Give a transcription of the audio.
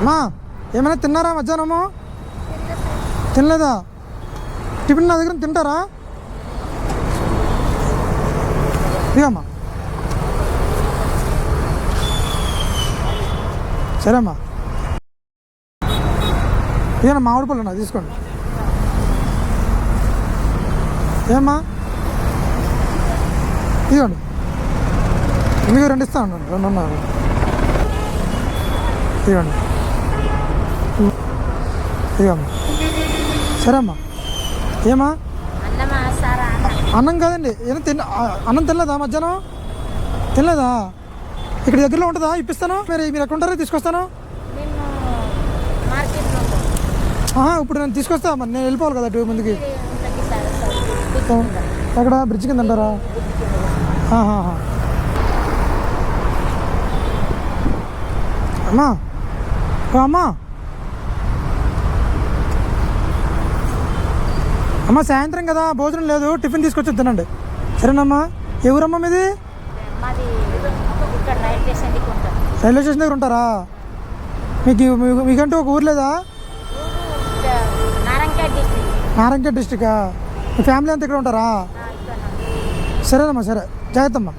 అమ్మా ఏమైనా తిన్నారా మధ్యాహ్నము? తినలేదా? టిఫిన్ నా దగ్గర తింటారా? ఇదమ్మా సరే అమ్మా, ఇదేనా మామిడి పళ్ళు నాకు తీసుకోండి. ఏమ్మా ఇదిగోండి, మీకు 2 ఇస్తాను, 2 ఉన్నారు. ఇదిగోండి ఇదిగమ్మా. సరే అమ్మా. ఏమా అన్నం కాదండి, ఏమో అన్నం తినలేదా మధ్యాహ్నం? తినలేదా? ఇక్కడ దగ్గరలో ఉంటుందా? ఇప్పిస్తాను. మీరు ఎక్కడ ఉంటారో తీసుకొస్తాను. ఇప్పుడు నేను తీసుకొస్తా, మరి నేను వెళ్ళిపోవాలి కదా 2 ముందుకి. ఎక్కడ బ్రిడ్జ్ కింద అంటారా? అమ్మా అమ్మా అమ్మ సాయంత్రం కదా, భోజనం లేదు, టిఫిన్ తీసుకొచ్చి తినండి. సరేనమ్మా. ఏ ఊరమ్మా మీది? రైల్వే స్టేషన్ దగ్గర ఉంటారా? మీకంటూ ఒక ఊరు లేదా? నారాయణఖేడ్ డిస్టికా? మీ ఫ్యామిలీ అంతా ఇక్కడ ఉంటారా? సరేనమ్మా, సరే, జాగ్రత్త అమ్మా.